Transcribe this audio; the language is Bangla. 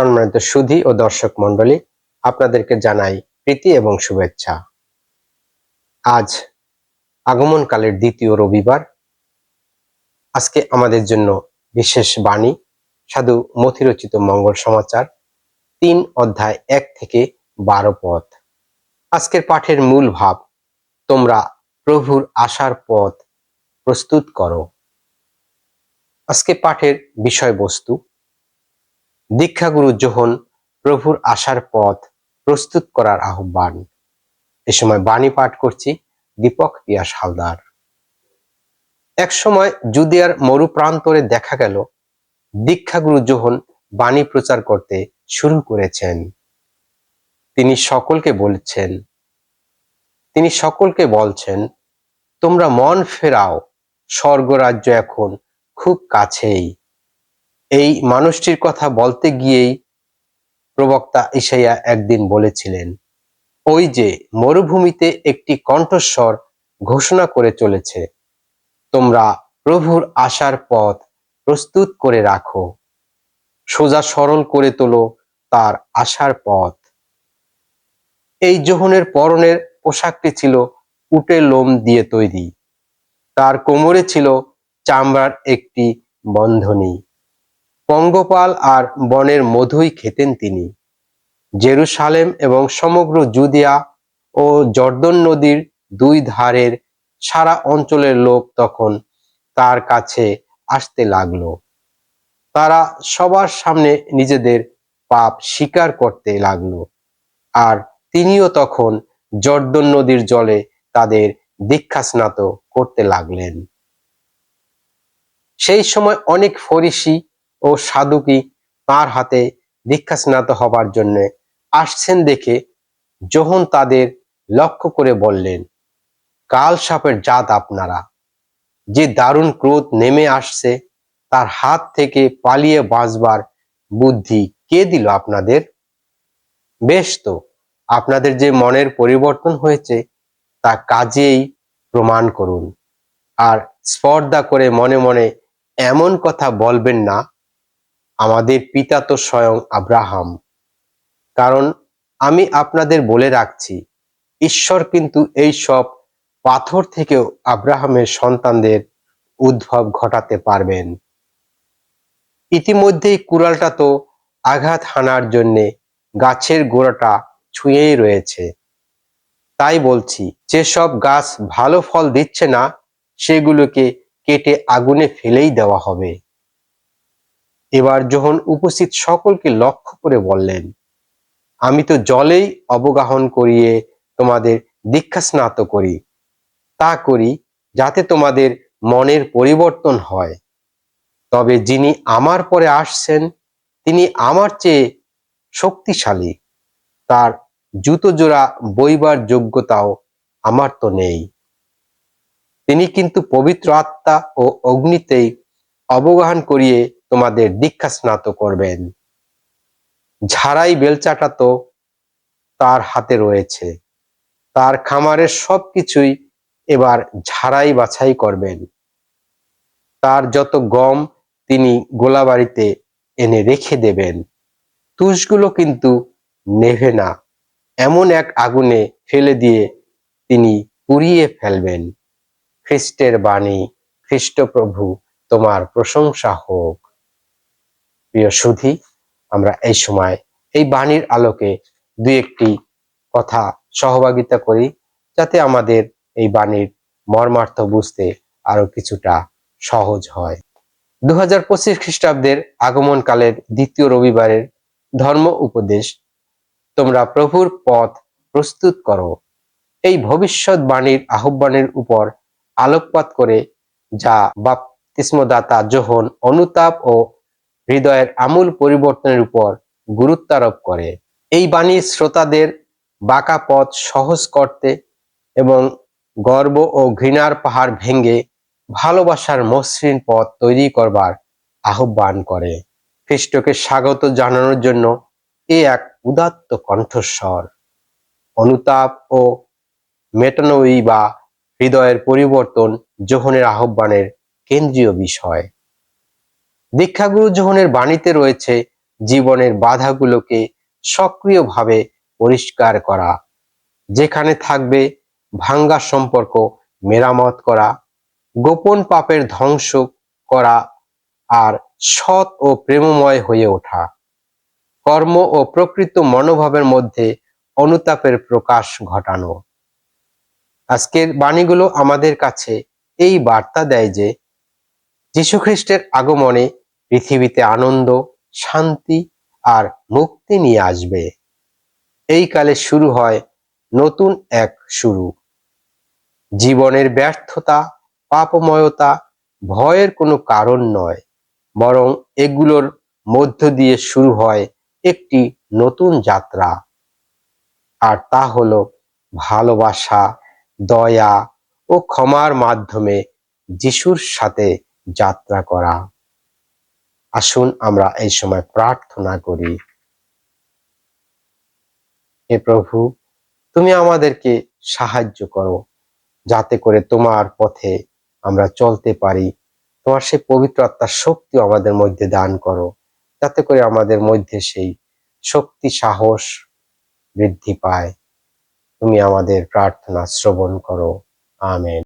সম্মানিত সুধী ও দর্শক মণ্ডলী, আপনাদেরকে জানাই প্রীতি এবং শুভেচ্ছা। আজ আগমনকালের দ্বিতীয় রবিবার। আজকে আমাদের জন্য বিশেষ বাণী সাধু মথিরচিত মঙ্গল সমাচার ৩ অধ্যায় ১ থেকে ১২ পদ। আজকের পাঠের মূল ভাব, তোমরা প্রভুর আসার পথ প্রস্তুত করো। আজকে পাঠের বিষয়বস্তু, দীক্ষাগুরু যোহন প্রভুর আসার পথ প্রস্তুত করার আহ্বান। এ সময় বাণী পাঠ করছি দীপক পিয়াস হালদার। এক সময় জুদিয়ার মরুপ্রান্তরে দেখা গেল দীক্ষাগুরু যোহন বাণী প্রচার করতে শুরু করেছেন। তিনি সকলকে বলছেন, তোমরা মন ফেরাও, স্বর্গরাজ্য এখন খুব কাছেই। এই মানুষটির কথা বলতে গিয়েই প্রবক্তা ইসাইয়া একদিন বলেছিলেন, ওই যে মরুভূমিতে একটি কণ্ঠস্বর ঘোষণা করে চলেছে, তোমরা প্রভুর আসার পথ প্রস্তুত করে রাখো, সোজা সরল করে তোলো তার আসার পথ। এই যোহনের পরনের পোশাকটি ছিল উটের লোম দিয়ে তৈরি। তার কোমরে ছিল চামড়ার একটি বন্ধনী। পঙ্গপাল আর বনের মধুই খেতেন তিনি। জেরুসালেম এবং সমগ্র জুদিয়া ও জর্দন নদীর দুই ধারের সারা অঞ্চলের লোক তখন তার কাছে আসতে লাগলো। তারা সবার সামনে নিজেদের পাপ স্বীকার করতে লাগলো, আর তিনিও তখন জর্দন নদীর জলে তাদের দীক্ষাস্নাত করতে লাগলেন। সেই সময় অনেক ফরিসি ও সাদুকি তার হাতে দীক্ষাস্নাত হবার জন্য আসছেন দেখে যোহন তাদের লক্ষ্য করে বললেন, কাল সাপের জাত আপনারা! যে দারুণ ক্রোধ নেমে আসছে তার হাত থেকে পালিয়ে বাঁচবার বুদ্ধি কে দিল আপনাদের? বেশ তো, আপনাদের যে মনের পরিবর্তন হয়েছে তা কাজেই প্রমাণ করুন, আর স্পর্ধা করে মনে মনে এমন কথা বলবেন না, আমাদের পিতা তো স্বয়ং আব্রাহাম। কারণ আমি আপনাদের বলে রাখছি, ঈশ্বর কিন্তু এই সব পাথর থেকেও আব্রাহামের সন্তানদের উদ্ভব ঘটাতে পারবেন। ইতিমধ্যেই কুড়ালটা তো আঘাত হানার জন্যে গাছের গোড়াটা ছুঁয়েই রয়েছে। তাই বলছি, যেসব গাছ ভালো ফল দিচ্ছে না সেগুলোকে কেটে আগুনে ফেলেই দেওয়া হবে। এবার যোহন উপস্থিত সকলকে লক্ষ্য করে বললেন, আমি তো জলেই অবগাহন করিয়ে তোমাদের দীক্ষাস্নাত করি। তা করি যাতে তোমাদের মনের পরিবর্তন হয়। তবে যিনি আমার পরে আসছেন তিনি আমার চেয়ে শক্তিশালী, তার জুতো জোড়া বইবার যোগ্যতাও আমার তো নেই। তিনি কিন্তু পবিত্র আত্মা ও অগ্নিতেই অবগাহন করিয়ে তোমাদের দীক্ষাস্নাত করবেন। ঝাড়াই বেলচাটা তো তার হাতে রয়েছে, তার খামারের সবকিছুই এবার ঝাড়াই বাছাই করবেন। তার যত গম তিনি গোলাবাড়িতে এনে রেখে দেবেন। তুষগুলো কিন্তু নেভে না, এমন এক আগুনে ফেলে দিয়ে তিনি পুড়িয়ে ফেলবেন। খ্রিস্টের বাণী। খ্রিস্টপ্রভু তোমার প্রশংসা হোক। প্রিয় সুধী, আমরা এই সময় এই বাণীর আলোকে দুই একটি কথা সহভাগিতা করি, যাতে আমাদের এই বাণীর মর্মার্থ বুঝতে আরো কিছুটা সহজ হয়। 2025 খ্রিস্টাব্দের আগমনকালের দ্বিতীয় রবিবারের ধর্ম উপদেশ, তোমরা প্রভুর পথ প্রস্তুত করো, এই ভবিষ্যৎ বাণীর আহ্বানের উপর আলোকপাত করে যা বাপ্তিস্মদাতা যোহন অনুতাপ ও হৃদয়ের আমূল পরিবর্তনের উপর গুরুত্বারোপ করে। এই বাণীর শ্রোতাদের বাঁকা পথ সহজ করতে এবং গর্ব ও ঘৃণার পাহাড় ভেঙে ভালোবাসার মসৃণ পথ তৈরি করবার আহ্বান করে। খ্রিস্টকে স্বাগত জানানোর জন্য এ এক উদাত্ত কণ্ঠস্বর। অনুতাপ ও মেটানোই বা হৃদয়ের পরিবর্তন যোহনের আহ্বানের কেন্দ্রীয় বিষয়। দীক্ষাগুরু যোহনের বাণীতে রয়েছে জীবনের বাধাগুলোকে সক্রিয়ভাবে পরিষ্কার করা, যেখানে থাকবে ভাঙ্গা সম্পর্ক মেরামত করা, গোপন পাপের ধ্বংস করা আর সৎ ও প্রেমময় হয়ে ওঠা, কর্ম ও প্রকৃত মনোভাবের মধ্যে অনুতাপের প্রকাশ ঘটানো। আজকের বাণীগুলো আমাদের কাছে এই বার্তা দেয় যে যীশুখ্রিস্টের আগমনে পৃথিবীতে আনন্দ, শান্তি আর মুক্তি নিয়ে আসবে। এই কালে শুরু হয় নতুন এক শুরু। জীবনের ব্যর্থতা, পাপময়তা, ভয়ের কোনো কারণ নয়, বরং এগুলোর মধ্য দিয়ে শুরু হয় একটি নতুন যাত্রা। আর তা হলো ভালোবাসা, দয়া ও ক্ষমার মাধ্যমে যিশুর সাথে যাত্রা করা। আসুন আমরা এই সময় প্রার্থনা করি। হে প্রভু, তুমি আমাদেরকে সাহায্য করো, যাতে করে তোমার পথে আমরা চলতে পারি। তোমার সেই পবিত্র আত্মার শক্তি আমাদের মধ্যে দান করো, যাতে করে আমাদের মধ্যে সেই শক্তি, সাহস বৃদ্ধি পায়। তুমি আমাদের প্রার্থনা শ্রবণ করো। আমেন।